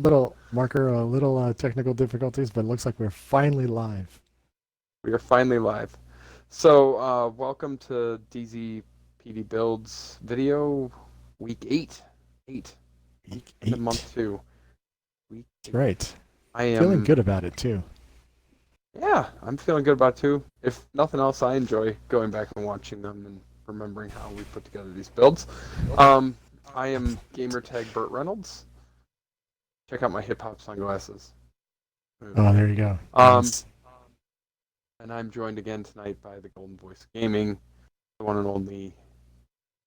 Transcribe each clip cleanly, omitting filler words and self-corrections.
Little marker, a little technical difficulties, but it looks like we're finally live. We are finally live. So, welcome to DZPD Builds video week 8. 8. Week Into month 8. 2. Week That's 8. right. I Feeling am, good about it too. yeah, I'm feeling good about it too. If nothing else, I enjoy going back and watching them and remembering how we put together these builds. Um, I am gamertag Burt Reynolds. Check out my hip hop sunglasses. Oh, there you go. Um, Nice. and I'm joined again tonight by the Golden Voice of Gaming, the one and only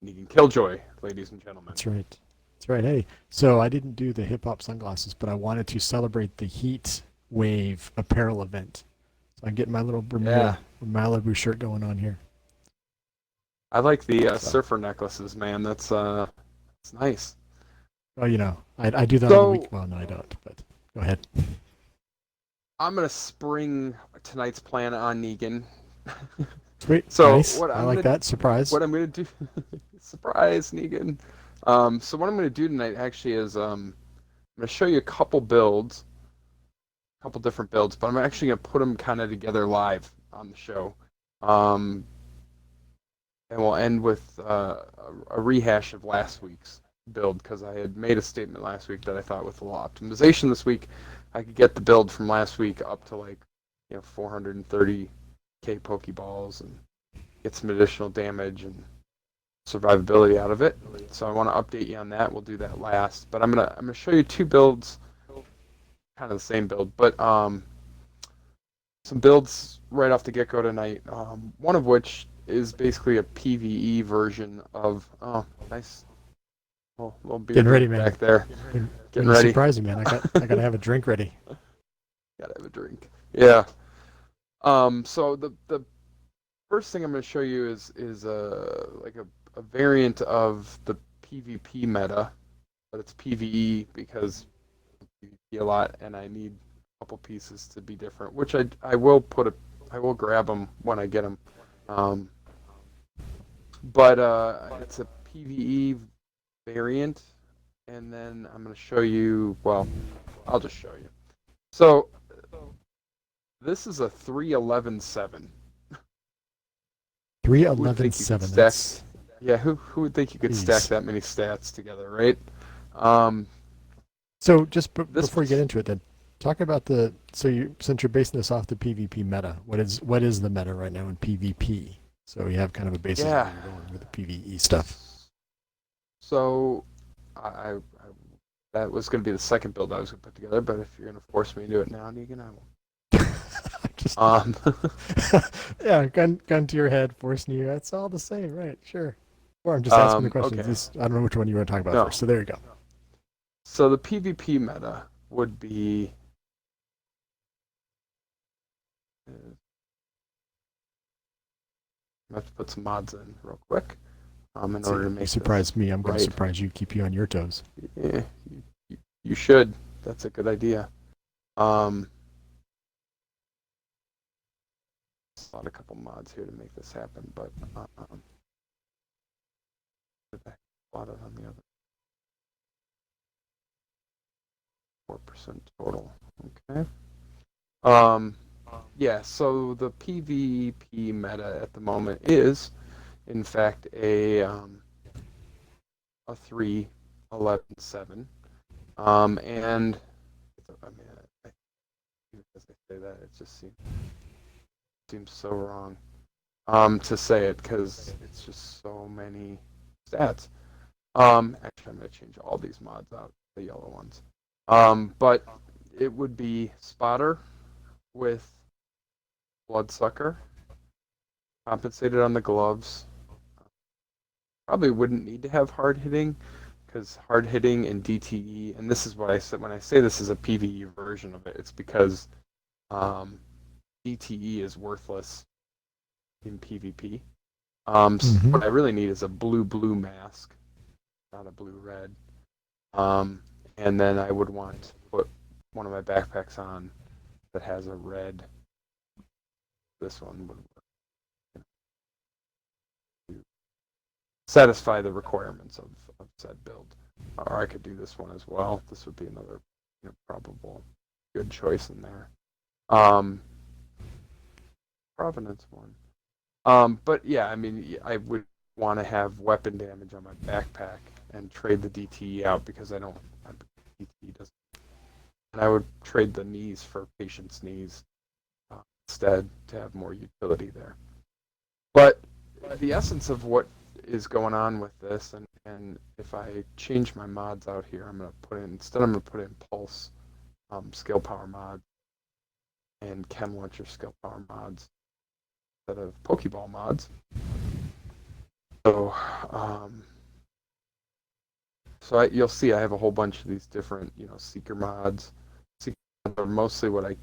Negan Killjoy, ladies and gentlemen. That's right. That's right. Hey, so I didn't do the hip hop sunglasses, but I wanted to celebrate the Heat Wave apparel event. So I'm getting my little Yeah, Bermuda Malibu shirt going on here. I like the So, surfer necklaces, man. It's nice. oh, I do that on the week. So Well, no, I don't. But go ahead. I'm gonna spring tonight's plan on Negan. Sweet. so Nice. what I I'm like gonna that. Surprise. what I'm gonna do, surprise Negan. So what I'm gonna do tonight actually is I'm gonna show you a couple builds, a couple different builds, but I'm actually gonna put them kind of together live on the show. Um, and we'll end with a rehash of last week's build because I had made a statement last week that I thought with a little optimization this week, I could get the build from last week up to 430k Pokeballs and get some additional damage and survivability out of it. So I want to update you on that. We'll do that last, but I'm gonna show you two builds, kind of the same build, but some builds right off the get-go tonight. One of which is basically a PVE version of. Oh, nice little beard Getting ready, drink man. back there. When Getting you ready. surprise me, man, I gotta have a drink ready. Gotta have a drink. Yeah. So the first thing I'm going to show you is a variant of the PvP meta, but it's PvE because I PvP a lot, and I need a couple pieces to be different. Which I will grab them when I get them. Um, but it's a PvE variant, and then I'm going to show you. Well, I'll just show you. So this is a 311-7. Three Who would eleven think you could seven. stack? That's Yeah, who would think you could stack jeez. that many stats together, right? Um, So just this before you get puts into it, then talk about the so you since you're basing this off the PvP meta, what is the meta right now in PvP? So you have kind of a basis of yeah. where you're going with the PvE stuff. So I that was going to be the second build I was going to put together, but if you're going to force me to do it now, Negan, I won't. Just Um, yeah, gun to your head, forcing you. That's all the same, right? Sure. Or I'm just asking the questions. okay. This I don't know which one you want to talk about No. first. So there you go. So the PvP meta would be. I have to put some mods in real quick. In See, order to you make this surprised me. I'm going to right. surprise you. Keep you on your toes. Yeah, you should. That's a good idea. Um, Slot a couple mods here to make this happen, but slot it on the other 4% total. Okay. Um, yeah. So the PvP meta at the moment is, in fact, a 3-11-7. And I mean, as I say that, it just seems so wrong to say it because it's just so many stats. Actually, I'm gonna change all these mods out, the yellow ones. But it would be Spotter with Bloodsucker, compensated on the gloves. Probably wouldn't need to have hard hitting because hard hitting and DTE, and this is what I said when I say this is a PvE version of it. It's because um, DTE is worthless in PvP. So Mm-hmm. what I really need is a blue mask, not a blue red. Um, and then I would want to put one of my backpacks on that has a red. This one would satisfy the requirements of said build. Or I could do this one as well. This would be another probable good choice in there. Provenance one. But yeah, I mean, I would want to have weapon damage on my backpack and trade the DTE out because I don't. DTE doesn't. And I would trade the knees for patient's knees instead to have more utility there. But the essence of what is going on with this, and if I change my mods out here, I'm going to put in Pulse skill power mods and Chem Launcher skill power mods instead of Pokeball mods. So, you'll see I have a whole bunch of these different, Seeker mods. Seeker mods are mostly what I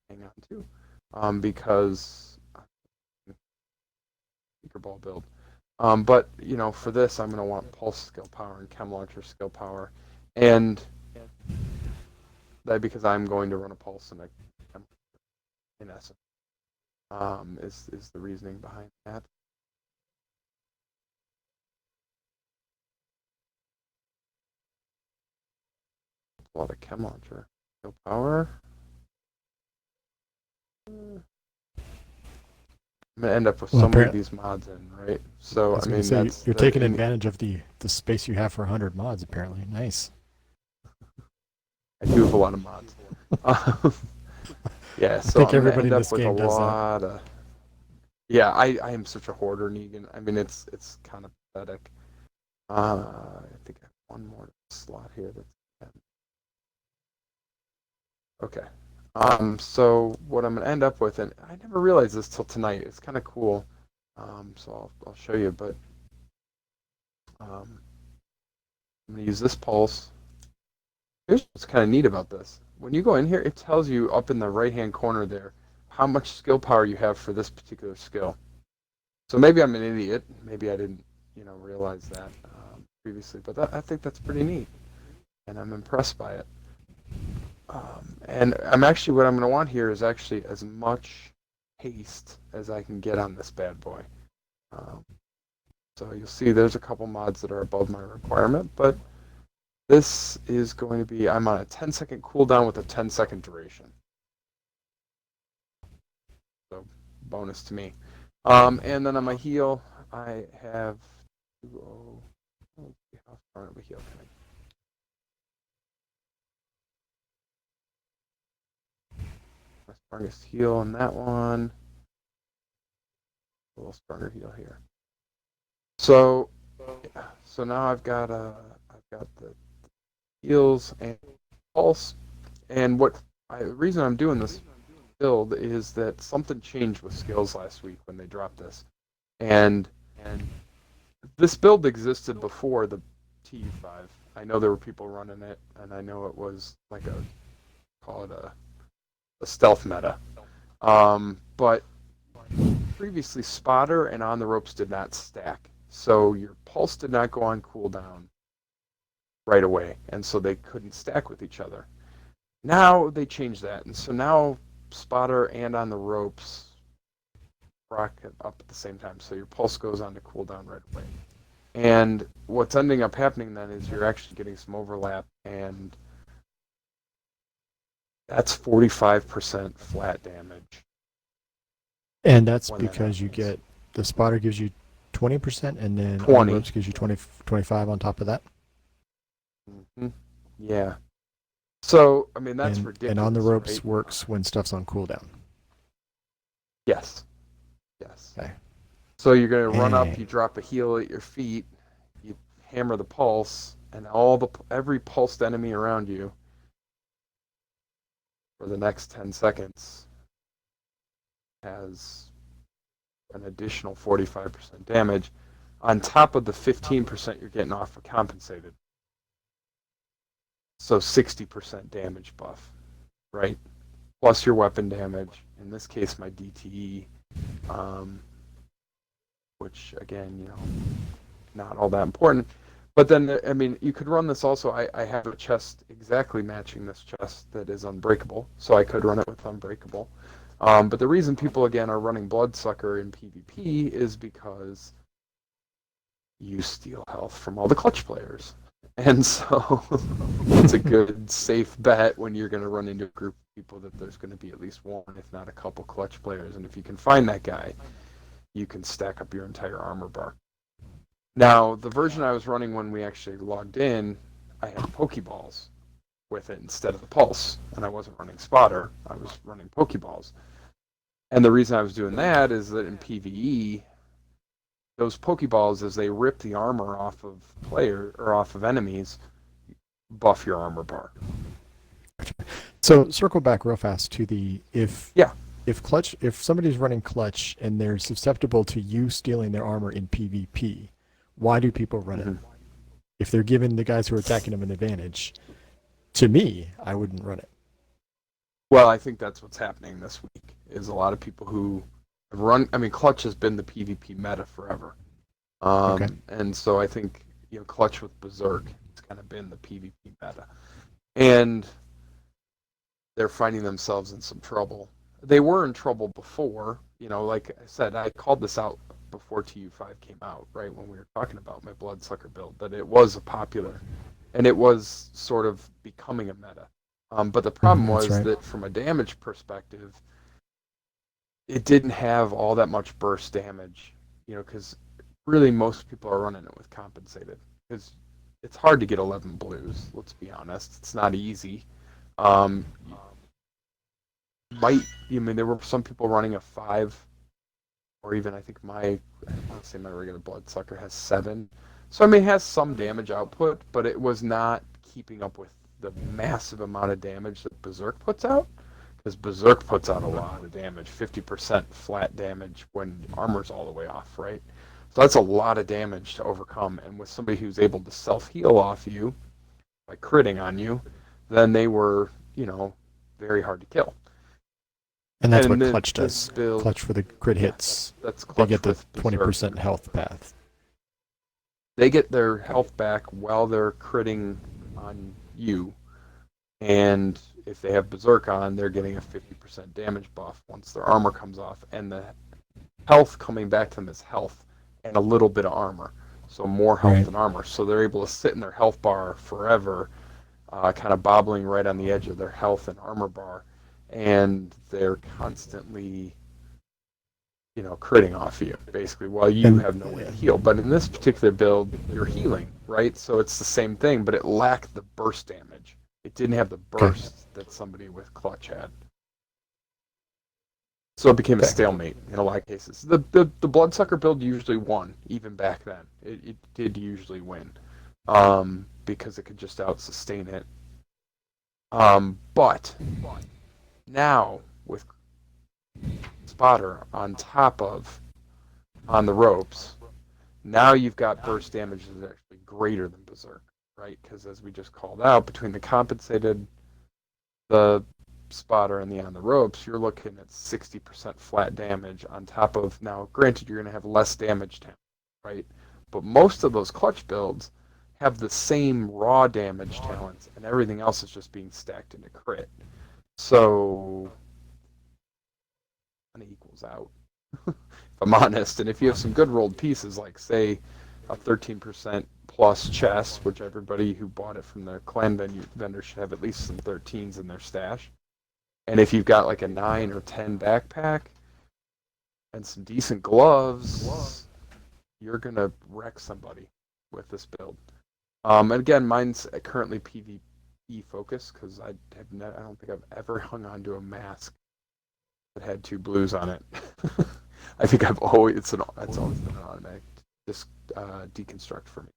hang on to, because Seeker Ball build. But for this, I'm going to want Pulse skill power and Chem Launcher skill power, and that because I'm going to run a Pulse and a Chem, in essence, is the reasoning behind that. A lot of Chem Launcher skill power. I'm gonna end up with so many of these mods in, right? So I mean, you're taking advantage of the space you have for 100 mods. Apparently, nice. I do have a lot of mods. Yeah, so I think everybody in this game does that. Yeah, I am such a hoarder, Negan. I mean, it's kind of pathetic. I think I have one more slot here. Okay. So what I'm gonna end up with, and I never realized this till tonight. It's kind of cool. So I'll show you, but I'm gonna use this pulse. Here's what's kind of neat about this. When you go in here, it tells you up in the right-hand corner there how much skill power you have for this particular skill. So maybe I'm an idiot. Maybe I didn't, realize that previously, but I think that's pretty neat, and I'm impressed by it. And what I'm going to want here is actually as much haste as I can get on this bad boy. So you'll see there's a couple mods that are above my requirement, but this is going to be, I'm on a 10-second cooldown with a 10-second duration. So bonus to me. And then on my heal, I have 2-0. How far of a heal can I? My strongest heal on that one. A little stronger heal here. So now I've got the heals and pulse, and the reason I'm doing this build is that something changed with skills last week when they dropped this, and this build existed before the TU5. I know there were people running it, and I know it was like call it a stealth meta. But previously, Spotter and On the Ropes did not stack. So your pulse did not go on cooldown right away, and so they couldn't stack with each other. Now they changed that, and so now Spotter and On the Ropes rock up at the same time, so your pulse goes on to cooldown right away. And what's ending up happening then is you're actually getting some overlap, and that's 45% flat damage. And that's because you get, the Spotter gives you 20%, and then 20. On the Ropes gives you 25 on top of that. Mm-hmm. Yeah. So, I mean, that's ridiculous. And On the Ropes right? works when stuff's on cooldown. Yes. Okay. So you're going to run up, you drop a heal at your feet, you hammer the pulse, and every pulsed enemy around you for the next 10 seconds has an additional 45% damage on top of the 15% you're getting off of compensated. So 60% damage buff, right? Plus your weapon damage. In this case, my DTE, which again, not all that important. But then, I mean, you could run this also. I have a chest exactly matching this chest that is unbreakable, so I could run it with unbreakable. But the reason people, again, are running Bloodsucker in PvP is because you steal health from all the clutch players. And so it's a good, safe bet when you're going to run into a group of people that there's going to be at least one, if not a couple clutch players. And if you can find that guy, you can stack up your entire armor bar. Now, the version I was running when we actually logged in, I had Pokeballs with it instead of the Pulse. And I wasn't running Spotter, I was running Pokeballs. And the reason I was doing that is that in PvE, those Pokeballs, as they rip the armor off of off of enemies, buff your armor bar. So circle back real fast to the Yeah. if somebody's running clutch and they're susceptible to you stealing their armor in PvP, why do people run it? Mm-hmm. If they're giving the guys who are attacking them an advantage, to me, I wouldn't run it. Well, I think that's what's happening this week. Is a lot of people who have run. I mean, clutch has been the PvP meta forever, Okay. and so I think clutch with Berserk has kind of been the PvP meta, and they're finding themselves in some trouble. They were in trouble before, like I said, I called this out before TU5 came out, right, when we were talking about my Bloodsucker build, that it was a popular, and it was sort of becoming a meta. But the problem That's was right. that from a damage perspective, it didn't have all that much burst damage, because really most people are running it with compensated. Because it's hard to get 11 blues, let's be honest. It's not easy. Um, there were some people running a 5, or even I think I want to say my regular Bloodsucker has 7. So, it has some damage output, but it was not keeping up with the massive amount of damage that Berserk puts out. Because Berserk puts out a lot of damage, 50% flat damage when armor's all the way off, right? So that's a lot of damage to overcome. And with somebody who's able to self-heal off you by critting on you, then they were, very hard to kill. And that's And what then clutch this does. build, Clutch for the crit yeah, hits. that's They clutch get the with Berserk. 20% health path. They get their health back while they're critting on you, and if they have Berserk on, they're getting a 50% damage buff once their armor comes off, and the health coming back to them is health and a little bit of armor, so more health Right. than armor. So they're able to sit in their health bar forever, kind of bobbling right on the edge of their health and armor bar, and they're constantly critting off you, basically, while you And have no way to heal. But in this particular build, you're healing, right? So it's the same thing, but it lacked the burst damage. It didn't have the okay. burst that somebody with clutch had. So it became a Okay. stalemate in a lot of cases. The Bloodsucker build usually won, even back then. It did usually win, because it could just out-sustain it. But now, with Spotter on the ropes, now you've got burst damage that's actually greater than Berserk, right? Because as we just called out, between the compensated, the Spotter, and the on the ropes, you're looking at 60% flat damage on top of, now granted you're going to have less damage talent, right? But most of those clutch builds have the same raw damage talents, and everything else is just being stacked into crit. So it equals out. If I'm honest. And if you have some good rolled pieces, like say a 13% plus chest, which everybody who bought it from the clan vendor should have at least some 13s in their stash. And if you've got like a 9 or 10 backpack and some decent gloves, you're gonna wreck somebody with this build. And again, mine's currently PvE focused because I don't think I've ever hung on to a mask that had 2 blues on it. I think it's always been an automatic deconstruct for me.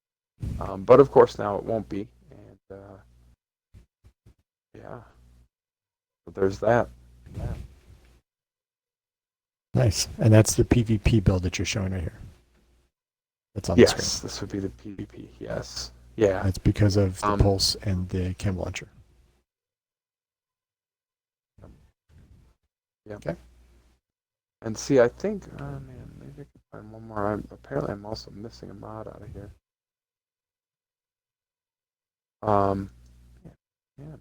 But of course now it won't be, and yeah. But there's that. Nice. And that's the PvP build that you're showing right here. That's on the screen. Yes, this would be the PvP. Yes, yeah. That's because of the Um, pulse and the chem launcher. yeah. Okay. And see, I think, man, maybe I can find one more. Apparently, I'm also missing a mod out of here. Yeah, yeah.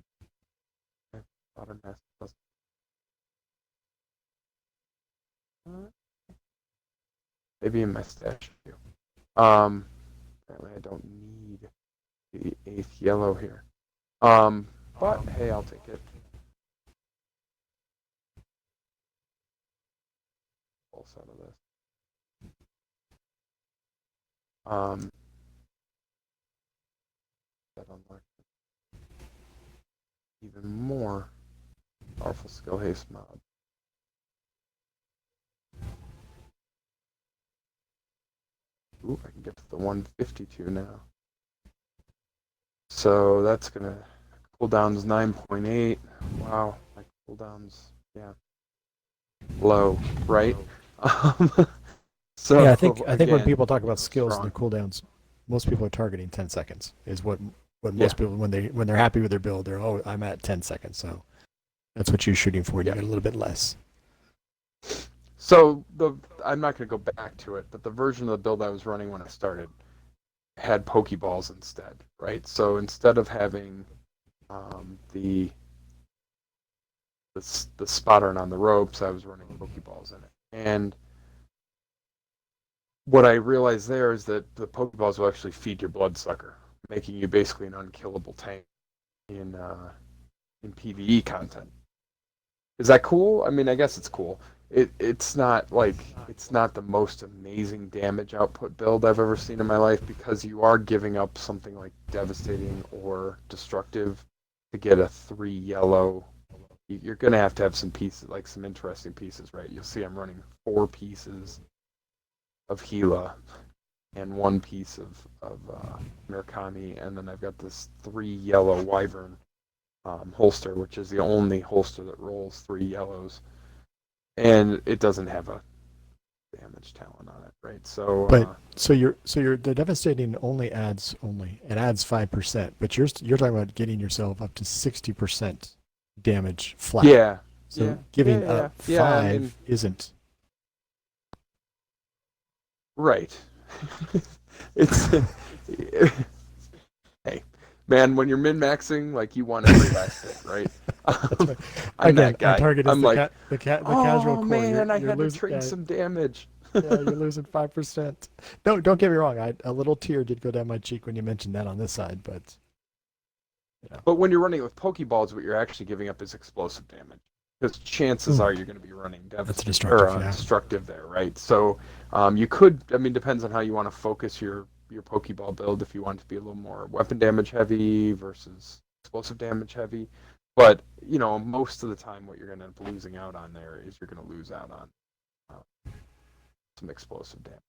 Maybe in my stash. Apparently I don't need the 8th yellow here. But hey, I'll take it. Pulse out of this. That unlocked even more powerful skill haste mod. Ooh, I can get to the 152 now. So that's gonna cooldown's 9.8. Wow, my cooldown's low, right? So Yeah, I think when again, people talk about skills strong. and the cooldowns, most people are targeting 10 seconds. Is what Yeah. most people when they're happy with their build, they're I'm at 10 seconds. So that's what you're shooting for. And you Yeah. get a little bit less. So I'm not gonna go back to it, but the version of the build I was running when I started had Pokeballs instead, right? So instead of having the spottering on the ropes, I was running Pokeballs in it. And what I realized there is that the Pokeballs will actually feed your bloodsucker, making you basically an unkillable tank in PvE content. Is that cool? I mean, I guess it's cool. It's not the most amazing damage output build I've ever seen in my life, because you are giving up something like devastating or destructive to get a 3 yellow. You're gonna have to have some pieces, like some interesting pieces, right? You'll see I'm running 4 pieces of Gila and 1 piece of Murakami, and then I've got this 3 yellow Wyvern holster, which is the only holster that rolls 3 yellows, and it doesn't have a damage talent on it, right? So But the devastating adds 5%, but you're talking about getting yourself up to 60% damage flat. yeah, So giving up 5 I mean, isn't. right. It's hey, man, when you're min-maxing, like, you want every last hit, right? Right. I'm Again, that guy. our target is I'm like, the casual oh core. man, I You're had to losing, trade some damage. yeah, you're losing 5%. Don't get me wrong. A little tear did go down my cheek when you mentioned that on this side, but But when you're running with Pokeballs, what you're actually giving up is explosive damage, because chances are you're going to be running that's destructive there, right? So you could, I mean, depends on how you want to focus your Pokeball build. If you want to be a little more weapon damage heavy versus explosive damage heavy, but most of the time, what you're going to end up losing out on there is you're going to lose out on some explosive damage.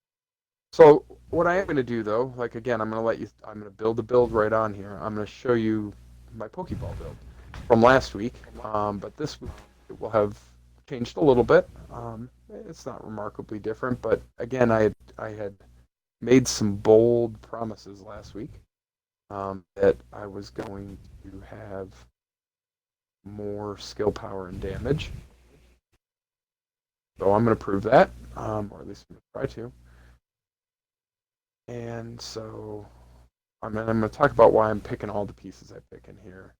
So what I am going to do, though, like, again, I'm going to build a build right on here. I'm going to show you my Pokeball build from last week, but this week it will have changed a little bit. It's not remarkably different, but again, I had made some bold promises last week that I was going to have more skill power and damage. So I'm going to prove that, or at least I'm going to try to. And so I'm going to talk about why I'm picking all the pieces I pick in here.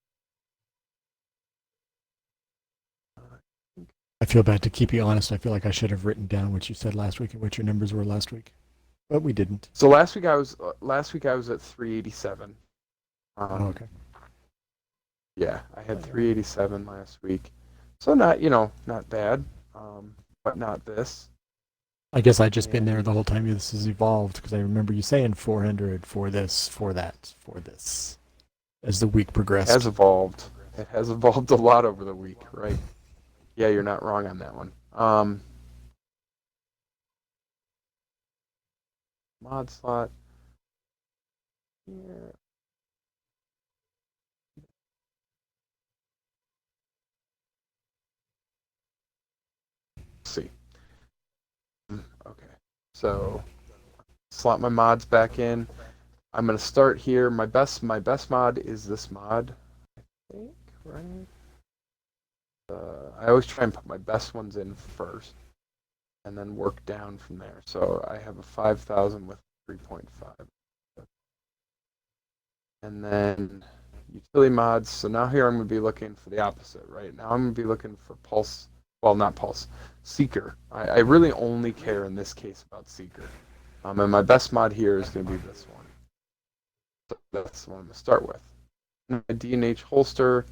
I feel bad to keep you honest. I feel like I should have written down what you said last week and what your numbers were last week, but we didn't. So last week I was at 387. Okay. Yeah, I had 387 last week. So not bad, but not this. I guess I'd just been there the whole time this has evolved, because I remember you saying 400 for this, for that, for this, as the week progressed. It has evolved. It has evolved a lot over the week, right? Yeah, you're not wrong on that one. Mod slot. Yeah. Let's see. Okay. So slot my mods back in. I'm gonna start here. My best mod is this mod, I think, right? I always try and put my best ones in first, and then work down from there. So I have a 5,000 with 3.5, and then utility mods. So now here I'm gonna be looking for the opposite, right? Now I'm gonna be looking for pulse. Well, not pulse, seeker. I really only care in this case about seeker, and my best mod here is gonna be this one. So that's the one I'm going to start with. My D&H holster,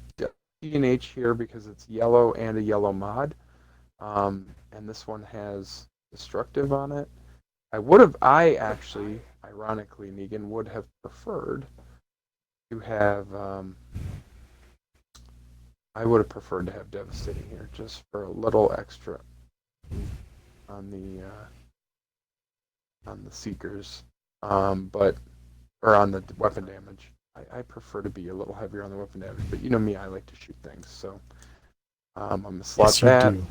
D&H here because it's yellow and a yellow mod. And this one has destructive on it. I actually, ironically, Negan, would have preferred to have, I would have preferred to have devastating here just for a little extra on the seekers, or on the weapon damage. I prefer to be a little heavier on the weapon damage, but you know me, I like to shoot things, so I'm gonna slot Yes, you that. do.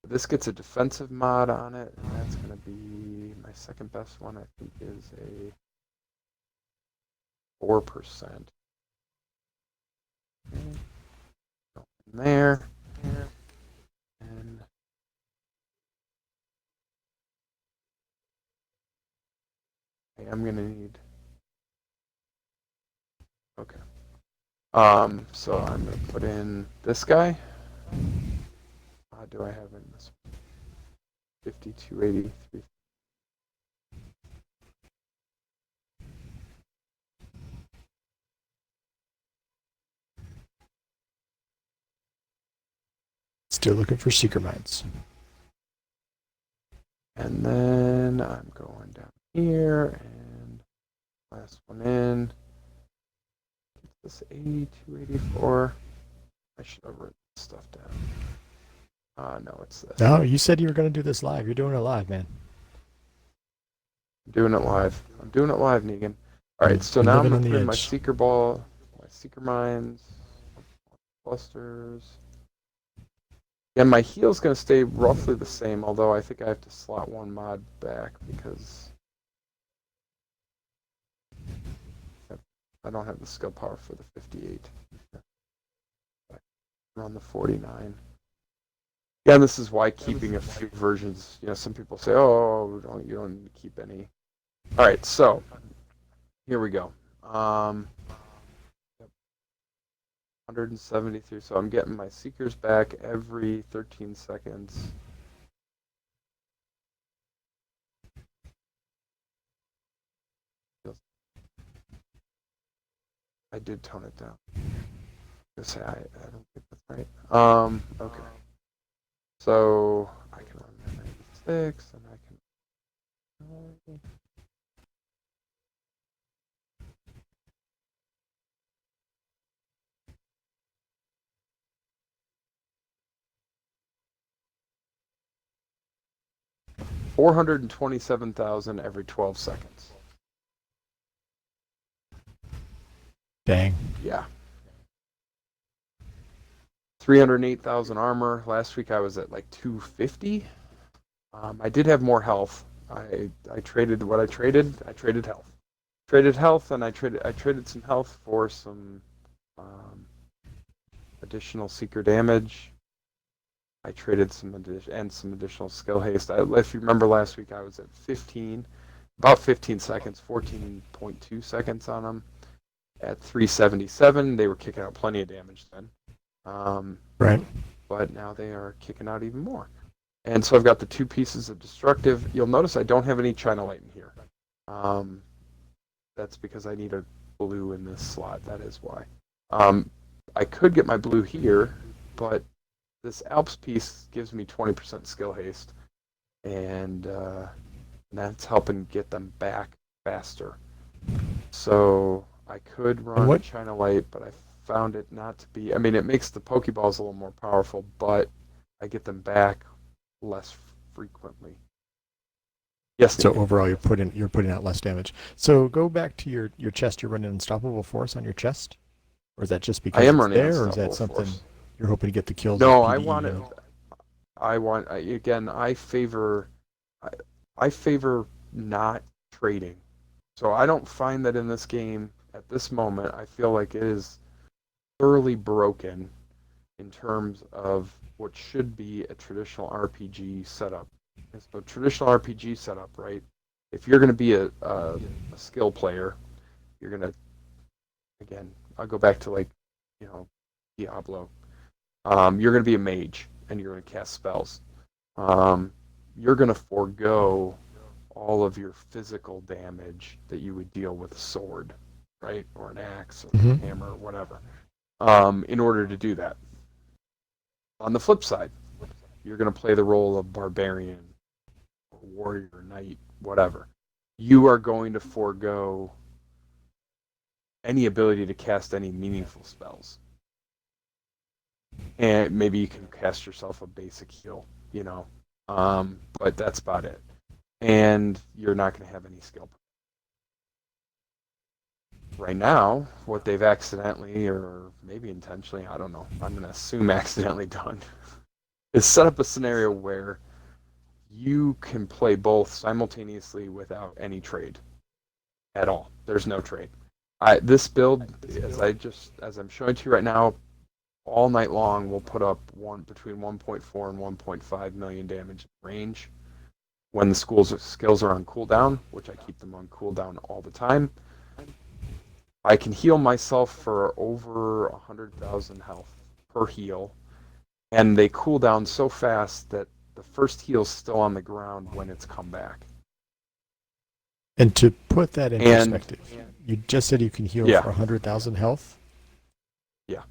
This gets a defensive mod on it, and that's gonna be my second best one. I think is a 4%. Okay. There, and I'm gonna need. Okay. So I'm gonna put in this guy. Do I have in this? 5283. Still looking for seeker mines. And then I'm going down here and last one in. This 8284. I should have written this stuff down. No, it's this. No, you said you were going to do this live. You're doing it live, man. I'm doing it live. I'm doing it live, Negan. All right, so now I'm going to put in my seeker ball, my seeker mines, clusters. And my heal's going to stay roughly the same, although I think I have to slot one mod back because I don't have the skill power for the 58. I'm on the 49. Yeah, and this is why keeping a few versions, some people say, oh, you don't need to keep any. All right, so here we go. 173, so I'm getting my seekers back every 13 seconds. I did tone it down. Say I don't think that's right. Okay. So I can run 96 and I can. 427,000 every 12 seconds. Dang. Yeah. 308,000 armor. Last week I was at like 250. I did have more health. I traded what I traded. I traded health. Traded health, and I traded some health for some additional seeker damage. I traded some additional skill haste. If you remember last week, I was at 15, about 15 seconds, 14.2 seconds on them. At 377, they were kicking out plenty of damage then. Right. But now they are kicking out even more. And so I've got the two pieces of destructive. You'll notice I don't have any China Light in here. That's because I need a blue in this slot. That is why. I could get my blue here, but this Alps piece gives me 20% skill haste, and that's helping get them back faster. So I could run China Light, but I found it not to be. I mean, it makes the Pokeballs a little more powerful, but I get them back less frequently. Yes. So overall, you're putting out less damage. So go back to your chest. You're running Unstoppable Force on your chest, or is that just because I am it's running there, or is that something you're hoping to get the kills? No, I want it. I favor not trading. So I don't find that in this game at this moment. I feel like it is thoroughly broken in terms of what should be a traditional RPG setup. So traditional RPG setup, right? If you're going to be a skill player, you're going to, again, I'll go back to Diablo. You're going to be a mage and you're going to cast spells. You're going to forego all of your physical damage that you would deal with a sword, right? Or an axe or Hmm. a hammer or whatever, in order to do that. On the flip side, you're going to play the role of barbarian, or warrior, knight, whatever. You are going to forego any ability to cast any meaningful spells. And maybe you can cast yourself a basic heal, but that's about it. And you're not going to have any skill. Right now, what they've accidentally, or maybe intentionally, I don't know, I'm going to assume accidentally done, is set up a scenario where you can play both simultaneously without any trade at all. There's no trade. This build, as I'm showing to you right now, all night long will put up between 1.4 and 1.5 million damage range when the skills are on cooldown, which I keep them on cooldown all the time. I can heal myself for over 100,000 health per heal, and they cool down so fast that the first heal's still on the ground when it's come back. And to put that in And perspective, you just said you can heal yeah, for 100,000 health, yeah.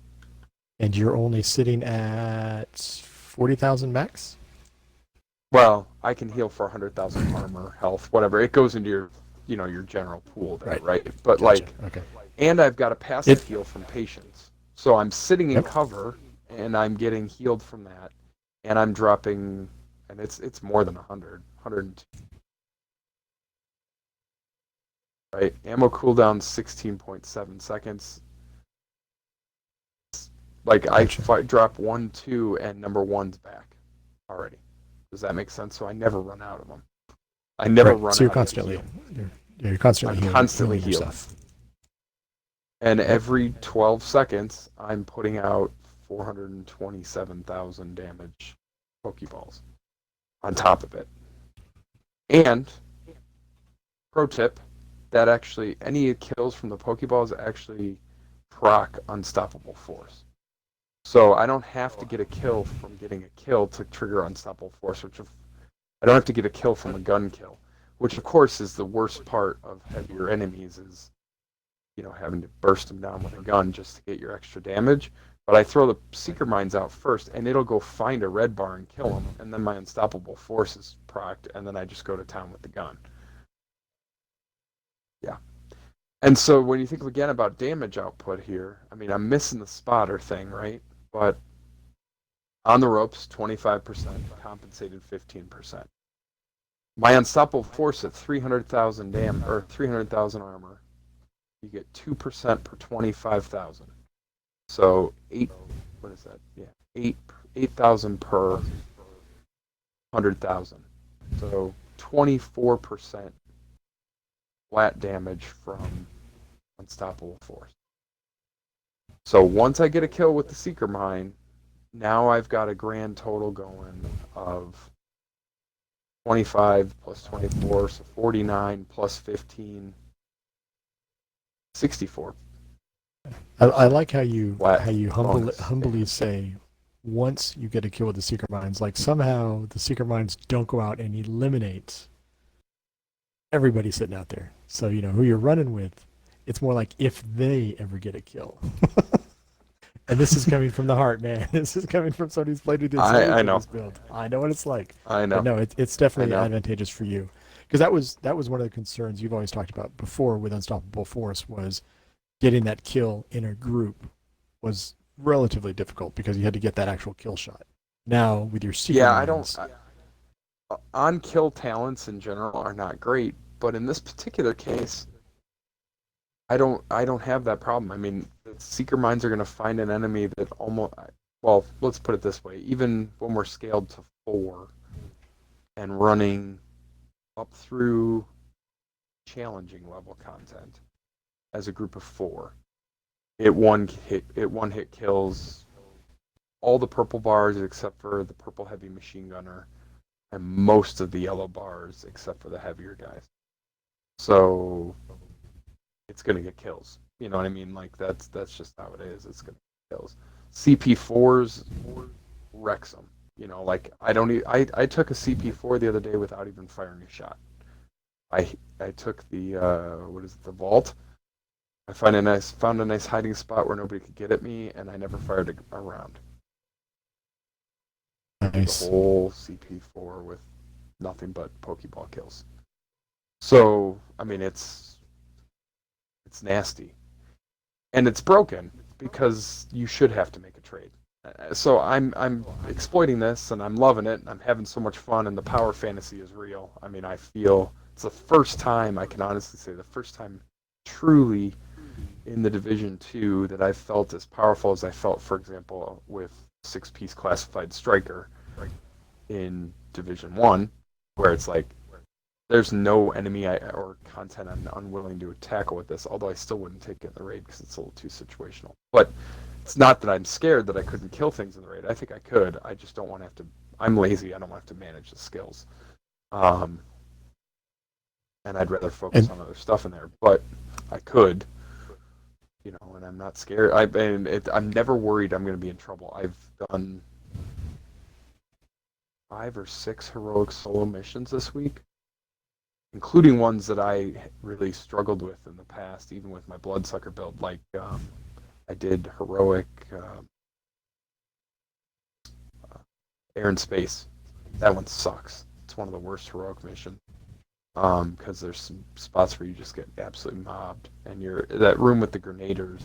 and you're only sitting at 40,000 max? Well, I can heal for 100,000 armor, health, whatever. It goes into your general pool there, right? But Gotcha. Okay. and I've got a passive heal from patience. So I'm sitting in cover and I'm getting healed from that, and I'm dropping, and it's more than 102. Right? Ammo cooldown 16.7 seconds. Like Gotcha. I drop 1, 2, and number 1's back already. Does that make sense? So I never run out of them. I never run So you're out of constantly heal. you're constantly I'm healing, constantly healing healing. yourself. And every 12 seconds, I'm putting out 427,000 damage Pokeballs on top of it. And, pro tip, that actually, any kills from the Pokeballs actually proc Unstoppable Force. So I don't have to get a kill from getting a kill to trigger Unstoppable Force, I don't have to get a kill from a gun kill, which of course is the worst part of heavier enemies is having to burst them down with a gun just to get your extra damage. But I throw the Seeker Mines out first, and it'll go find a red bar and kill them, and then my Unstoppable Force is procced, and then I just go to town with the gun. Yeah. And so when you think again about damage output here, I mean, I'm missing the spotter thing, right? But on the ropes, 25%, compensated 15%. My Unstoppable Force at 300,000 or 300,000 armor, you get 2% per 25,000. So what is that? Yeah, 8,000 per 100,000. So 24% flat damage from Unstoppable Force. So once I get a kill with the Seeker Mine, now I've got a grand total going of 25 plus 24, so 49 plus 15, 64. I like how you bonus. humbly say once you get a kill with the Seeker Mines, like somehow the Seeker Mines don't go out and eliminate everybody sitting out there. So who you're running with, it's more like if they ever get a kill. And this is coming from the heart, man. This is coming from somebody who's played with this. I know. This build. I know what it's like. I know. But no, it's definitely advantageous for you, because that was one of the concerns you've always talked about before with Unstoppable Force was getting that kill in a group was relatively difficult because you had to get that actual kill shot. Now with your Seeker Mines, on kill talents in general are not great, but in this particular case, I don't have that problem. I mean, the Seeker Mines are going to find an enemy that well, let's put it this way. Even when we're scaled to 4 and running up through challenging level content as a group of 4, it one hit kills all the purple bars except for the purple heavy machine gunner and most of the yellow bars except for the heavier guys. So it's going to get kills. You know what I mean? Like that's just how it is. It's going to get kills. CP4s wrecks them. Like I took a CP4 the other day without even firing a shot. I took the what is it, the vault. I found a nice hiding spot where nobody could get at me, and I never fired a round. Did the Nice. whole CP4 with nothing but Pokeball kills. So I mean, it's nasty, and it's broken because you should have to make a trade. So I'm exploiting this, and I'm loving it, and I'm having so much fun, and the power fantasy is real. I mean, I feel it's the first time I can honestly say the first time truly in the Division 2 that I felt as powerful as I felt, for example, with six-piece classified striker in Division 1, where it's like there's no enemy or content I'm unwilling to tackle with this, although I still wouldn't take it in the raid because it's a little too situational. But it's not that I'm scared that I couldn't kill things in the raid. I think I could. I just don't want to have to. I'm lazy. I don't want to have to manage the skills. Um, and I'd rather focus And on other stuff in there. But I could, and I'm not scared. I'm never worried I'm going to be in trouble. I've done 5 or 6 heroic solo missions this week, including ones that I really struggled with in the past, even with my Bloodsucker build. Like I did heroic air and space. That one sucks. It's one of the worst heroic missions because there's some spots where you just get absolutely mobbed, and that room with the grenaders,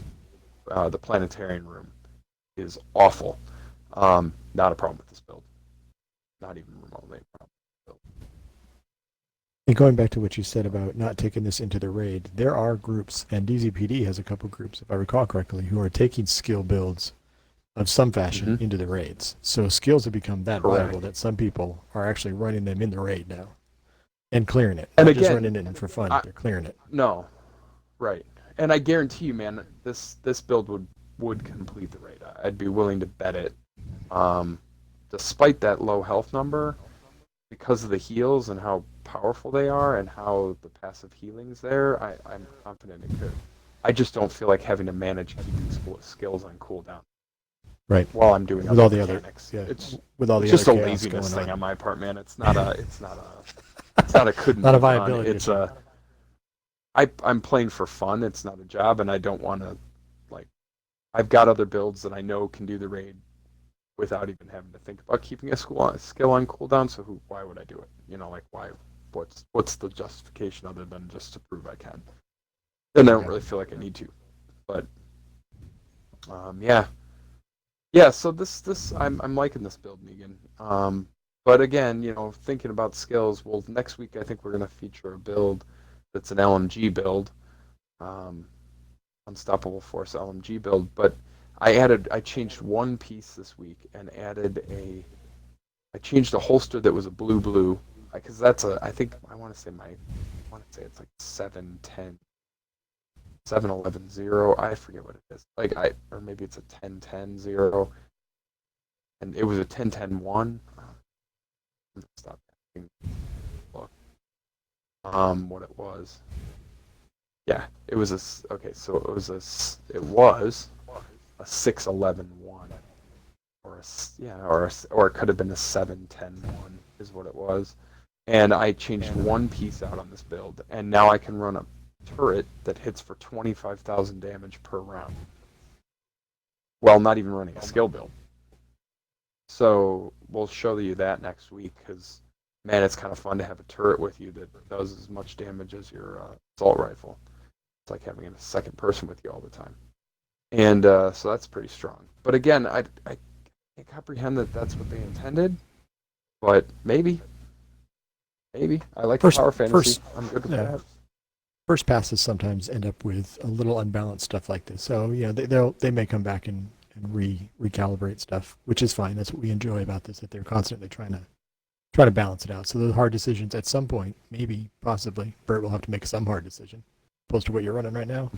the planetarian room, is awful. Not a problem with this build. Not even remotely a problem. going back to what you said about not taking this into the raid, there are groups, and DZPD has a couple groups, if I recall correctly, who are taking skill builds of some fashion into the raids. So skills have become that Correct. viable that some people are actually running them in the raid now and clearing it. And Not just again, running it for fun, they're clearing it. no, right. And I guarantee you, man, this build would complete the raid. I'd be willing to bet it. Despite that low health number, because of the heals and how powerful they are and how the passive healing's there, I'm confident it could. I just don't feel like having to manage keeping skills on cooldown. Right. While I'm doing with all the mechanics. other, yeah, It's with all the just other a chaos laziness going thing on my part, man. It's not a couldn't not a be done. viability It's issue. I'm playing for fun. It's not a job, and I don't want to like. I've got other builds that I know can do the raid without even having to think about keeping a skill on cooldown. So why would I do it? Like why? What's the justification other than just to prove I can? Then I don't really feel like I need to. But yeah. So this I'm liking this build, Negan. But again, thinking about skills. Well, next week I think we're gonna feature a build that's an LMG build, Unstoppable Force LMG build. But I changed one piece this week and I changed a holster that was a blue, because I think I want to say it's like 710, 711 0. I forget what it is. Or maybe it's a 1010 0, and it was a 1010 1. Stop. Look. What it was. Yeah, it was okay. So it was a 611 1, or it could have been a 710 1 is what it was. And I changed one piece out on this build, and now I can run a turret that hits for 25,000 damage per round, while not even running a skill build. So we'll show you that next week, because man, it's kind of fun to have a turret with you that does as much damage as your assault rifle. It's like having a second person with you all the time. And so that's pretty strong. But again, I can't comprehend that that's what they intended. But maybe. I like power fantasy. I'm good with that. First passes sometimes end up with a little unbalanced stuff like this. So they may come back and recalibrate stuff, which is fine. That's what we enjoy about this, that they're constantly trying to balance it out. So those hard decisions at some point, maybe, possibly, Burt will have to make some hard decision, opposed to what you're running right now.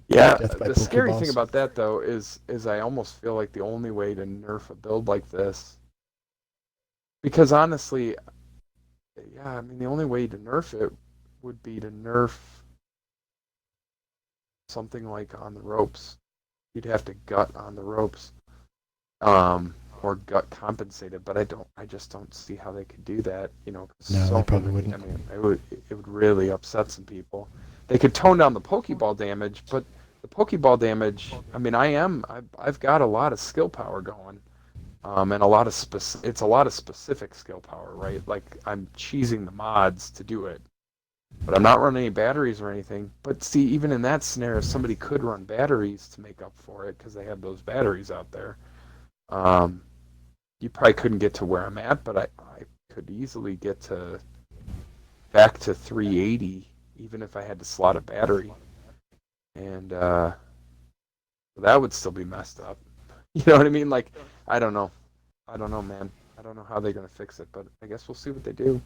Yeah, the scary thing about that, though, is I almost feel like the only way to nerf a build like this, because honestly, yeah, I mean, the only way to nerf it would be to nerf something like on the ropes. You'd have to gut on the ropes. or gut compensated, but I just don't see how they could do that. You know, 'cause No, they so probably many. I wouldn't. mean, it would really upset some people. They could tone down the Pokeball damage, but the Pokeball damage. I mean, I've got a lot of skill power going, and a lot of it's a lot of specific skill power, right? Like I'm cheesing the mods to do it, but I'm not running any batteries or anything. But see, even in that scenario, somebody could run batteries to make up for it because they have those batteries out there. Um, you probably couldn't get to where I'm at, but I could easily get to back to 380, even if I had to slot a battery, and that would still be messed up. You know what I mean? Like, I don't know. I don't know, man. I don't know how they're gonna fix it, but I guess we'll see what they do.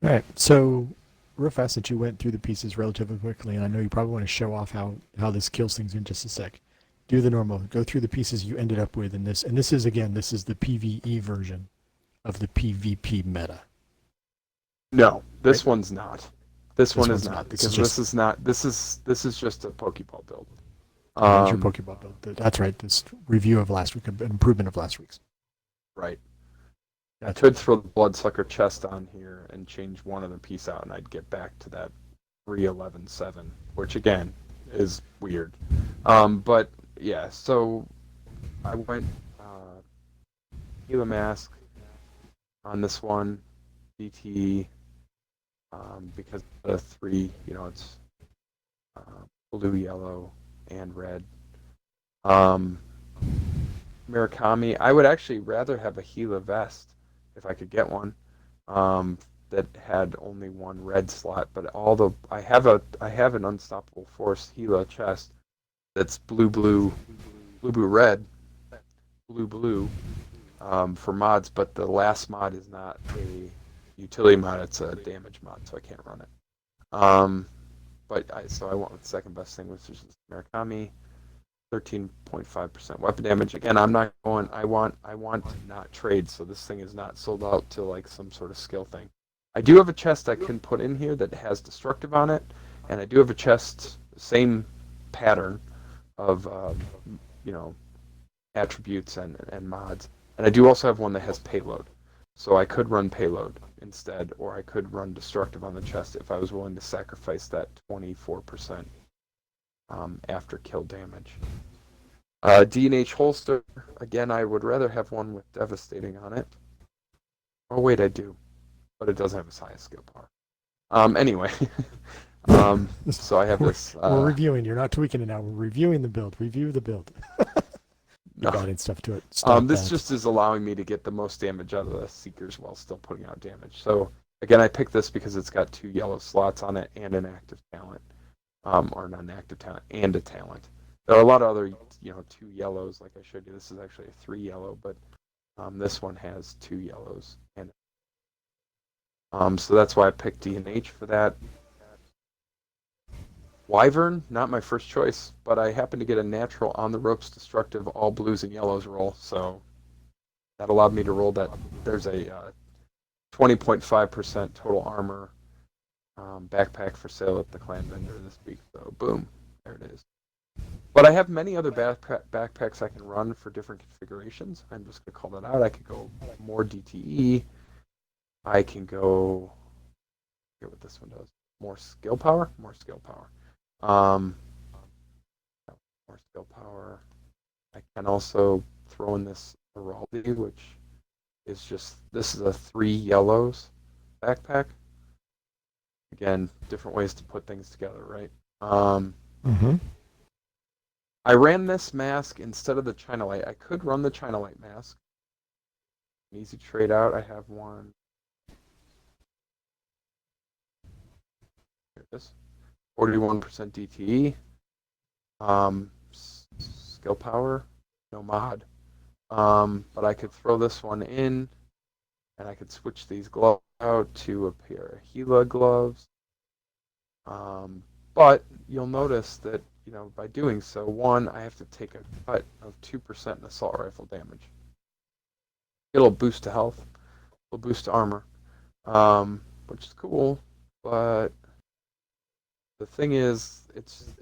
All right. So, real fast, that you went through the pieces relatively quickly, and I know you probably want to show off how this kills things in just a sec. Do the normal. Go through the pieces you ended up with in this, and this is again, this is the PVE version of the PvP meta. No, Right? this one's not. This one is one's not not. This is because just this is not. This is just a Pokeball build. that is your Um, Pokeball build. That's right. This review of last week, an improvement of last week's. right. I Gotcha. could throw the Bloodsucker chest on here and change one of the piece out, and I'd get back to that 311.7, which again is weird. But yeah, so I went Gila Mask on this one, DT, because the three, it's blue, yellow, and red. Um, Murakami, I would actually rather have a Gila vest if I could get one. That had only one red slot, but I have an Unstoppable Force Gila chest that's blue, red, blue, for mods, but the last mod is not a utility mod; it's a damage mod, so I can't run it. Um, so I went with the second best thing, which is Murakami, 13.5% weapon damage. Again, I'm not going. I want to not trade, so this thing is not sold out to like some sort of skill thing. I do have a chest I can put in here that has destructive on it, and I do have a chest same pattern of you know attributes and mods. And I do also have one that has payload. So I could run payload instead, or I could run destructive on the chest if I was willing to sacrifice that 24% after kill damage. D&H holster, again, I would rather have one with devastating on it. Oh wait, I do, but it doesn't have as high a skill power. Anyway, so I have we're, this. we're reviewing. You're not tweaking it now. We're reviewing the build. Review the build. No. Adding stuff to it. Stop This that. just is allowing me to get the most damage out of the Seekers while still putting out damage. So again, I picked this because it's got 2 yellow slots on it and an active talent, or not an active talent and a talent. There are a lot of other, 2 yellows like I showed you. This is actually a 3 yellow, but this one has 2 yellows, and so that's why I picked D&H for that. Wyvern, not my first choice, but I happen to get a natural on the ropes destructive all blues and yellows roll, so that allowed me to roll that. There's a 20.5% total armor backpack for sale at the clan vendor this week, so boom, there it is. But I have many other backpacks I can run for different configurations. I'm just going to call that out. I could go more DTE. I can go, I forget what this one does. More skill power? More skill power. More skill power. I can also throw in this Heraldi, which is this is a 3 yellows backpack. Again, different ways to put things together, right? Mm-hmm. I ran this mask instead of the China Light. I could run the China Light mask. An easy trade out. I have one. Here it is. 41% DTE. Skill power, no mod. But I could throw this one in, and I could switch these gloves out to a pair of Gila gloves. But you'll notice that, by doing so, one, I have to take a cut of 2% in assault rifle damage. It'll boost to health, it'll boost to armor, which is cool. But the thing is, it's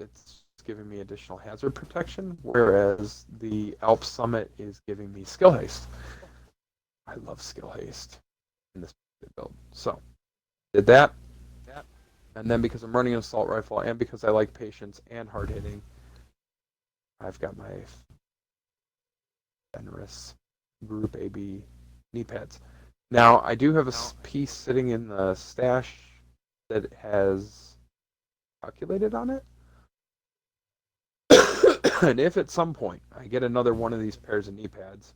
giving me additional hazard protection, whereas the Alp Summit is giving me skill haste. I love skill haste in this build. So, did that. And then because I'm running an assault rifle and because I like patience and hard hitting, I've got my generous Group AB knee pads. Now, I do have a piece sitting in the stash that has calculated on it. And if at some point I get another one of these pairs of knee pads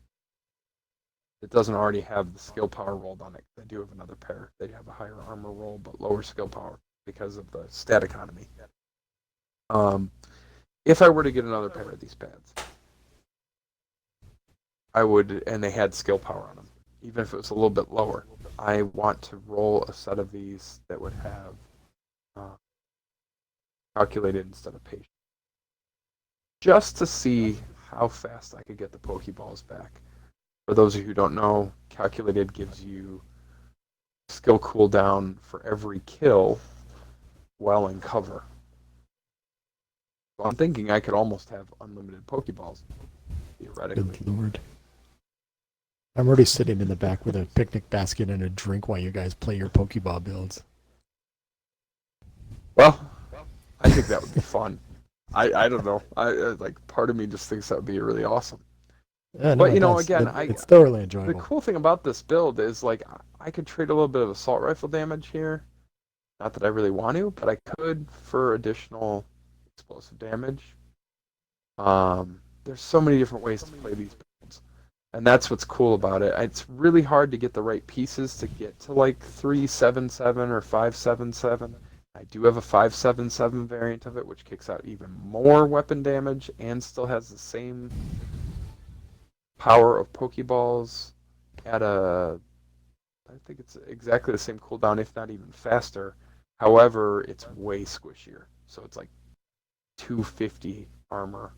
that doesn't already have the skill power rolled on it, I do have another pair. They have a higher armor roll but lower skill power because of the stat economy. If I were to get another pair of these pads, I would, and they had skill power on them, even if it was a little bit lower, I want to roll a set of these that would have calculated instead of patient, just to see how fast I could get the Pokeballs back. For those of you who don't know, calculated gives you skill cooldown for every kill while in cover. So I'm thinking I could almost have unlimited Pokeballs, theoretically. Good Lord. I'm already sitting in the back with a picnic basket and a drink while you guys play your Pokeball builds. Well, I think that would be fun. I don't know. I like part of me just thinks that would be really awesome. Yeah, but you know, again, it's thoroughly enjoyable. The cool thing about this build is like I could trade a little bit of assault rifle damage here. Not that I really want to, but I could for additional explosive damage. There's so many different ways to play these builds, and that's what's cool about it. It's really hard to get the right pieces to get to like 377 or 577. I do have a 577 variant of it, which kicks out even more weapon damage and still has the same power of Pokeballs at I think it's exactly the same cooldown, if not even faster. However, it's way squishier. So it's like 250 armor.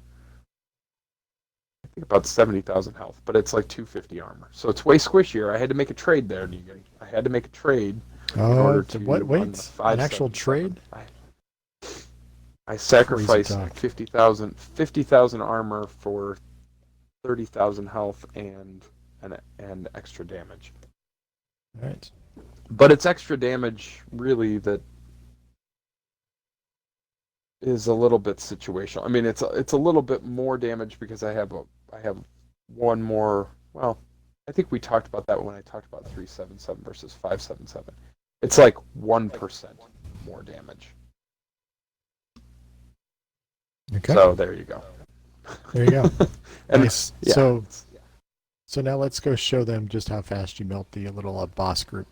I think about 70,000 health, but it's like 250 armor. So it's way squishier. I had to make a trade there, Negan. I had to make a trade in order to what? Wait, an actual trade? I sacrificed 50,000 armor for 30,000 health and extra damage. All right. But it's extra damage, really, that is a little bit situational. I mean, it's a little bit more damage because I have one more. Well, I think we talked about that when I talked about 377 versus 577. It's like 1% more damage. Okay. So there you go. There you go. And nice. Yeah. So now let's go show them just how fast you melt the little boss group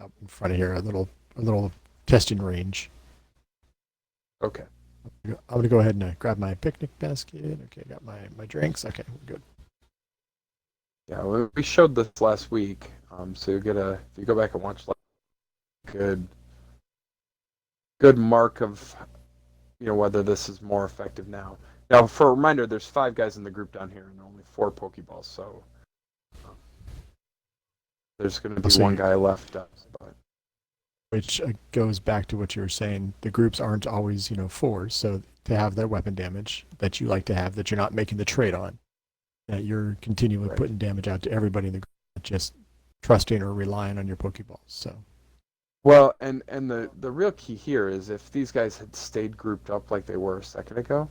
out in front of here. A little testing range. Okay. I'm gonna go ahead and grab my picnic basket. Okay, got my drinks. Okay, we're good. Yeah, we showed this last week. So if you go back and watch, like, good mark of, whether this is more effective now. Now, for a reminder, there's 5 guys in the group down here and only 4 Pokeballs, so there's going to be one guy left. Which goes back to what you were saying. The groups aren't always, 4. So to have that weapon damage that you like to have, that you're not making the trade on, that you're continually putting damage out to everybody in the group, not just trusting or relying on your Pokeballs. So. Well, and the real key here is if these guys had stayed grouped up like they were a second ago,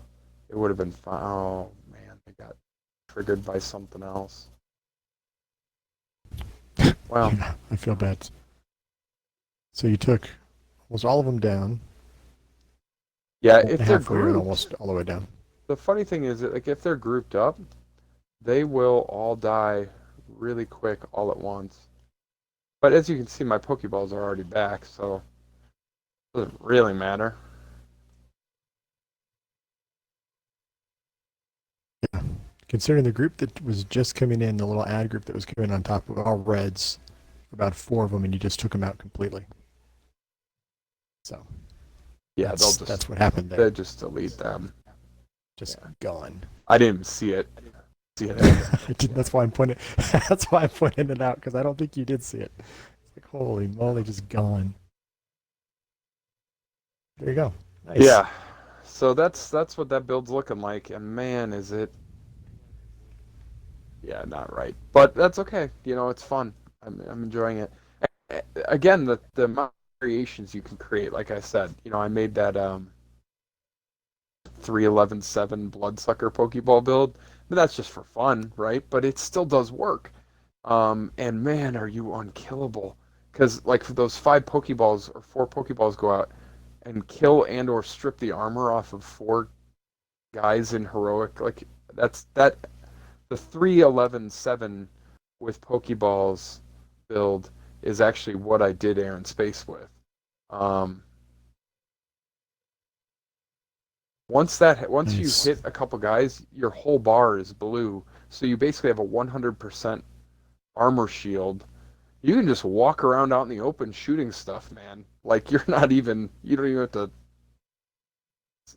it would have been fine. Oh, man, they got triggered by something else. Wow. Yeah, I feel bad. So you took almost all of them down. Yeah, if they're grouped, almost all the way down. The funny thing is that, like, if they're grouped up, they will all die really quick all at once. But as you can see, my Pokeballs are already back, so it doesn't really matter. Yeah. Considering the group that was just coming in, the little ad group that was coming on top of all reds, about 4 of them, and you just took them out completely. So, yeah, that's what happened there. They'll just delete them. Just gone. I didn't even see it. That's why I'm pointing. That's why I'm pointing it out, because I don't think you did see it. It's like, holy moly, just gone. There you go. Nice. Yeah. So that's what that build's looking like, and man, is it, yeah, not right. But that's okay. It's fun. I'm enjoying it. Again, the amount of variations you can create, like I said, I made that 311-7 Bloodsucker Pokeball build. But that's just for fun, right? But it still does work. And man, are you unkillable. Because like those 5 Pokeballs or 4 Pokeballs go out and kill and or strip the armor off of 4 guys in heroic. Like that the 311-7 with Pokeballs build is actually what I did Air and Space with. Um, once you Nice. hit a couple guys, your whole bar is blue. So you basically have a 100% armor shield. You can just walk around out in the open shooting stuff, man. Like you don't even have to.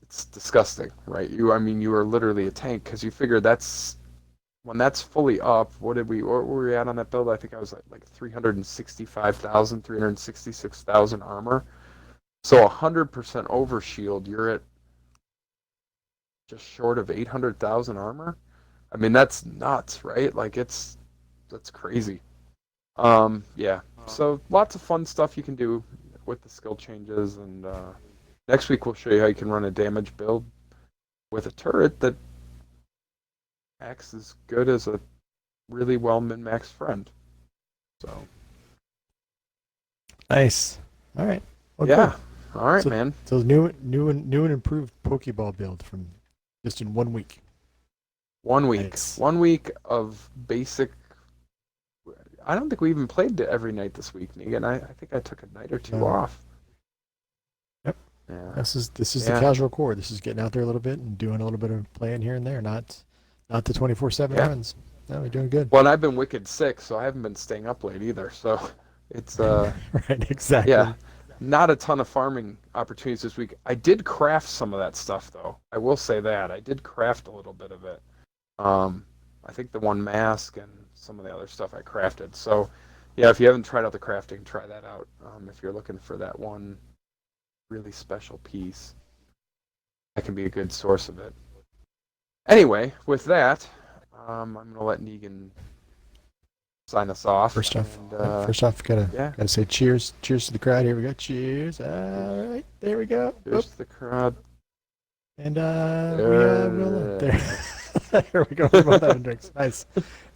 It's disgusting, right? I mean, you are literally a tank because you figure that's when that's fully up. What were we at on that build? I think I was at like 365,000, 366,000 armor. So 100% overshield, you're at just short of 800,000 armor. I mean, that's nuts, right? Like that's crazy. Yeah. So lots of fun stuff you can do with the skill changes, and next week we'll show you how you can run a damage build with a turret that acts as good as a really well min-maxed friend. So Nice. All right. Well, yeah. cool. All right, So, man. so new and improved Pokeball build from just in 1 week. 1 week. Nice. 1 week of basic. I don't think we even played every night this week, Negan. I think I took a night or two No. off. Yep. Yeah. This is the Yeah. casual core. This is getting out there a little bit and doing a little bit of playing here and there. Not the 24/7 Yeah. runs. No, we're doing good. Well, and I've been wicked sick, so I haven't been staying up late either. So it's Right. Exactly. yeah, not a ton of farming opportunities this week. I did craft some of that stuff though. I will say that I did craft a little bit of it. I think the one mask and some of the other stuff I crafted. So yeah, if you haven't tried out the crafting, try that out. If you're looking for that one really special piece, that can be a good source of it. Anyway, with that, I'm gonna let Negan sign us off. First off, And, gotta yeah. say cheers to the crowd. Here we go. Cheers. All right, there we go. Here's Oop. the crowd. And we'll there. There we go. We both having drinks. Nice.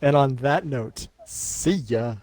And on that note, see ya.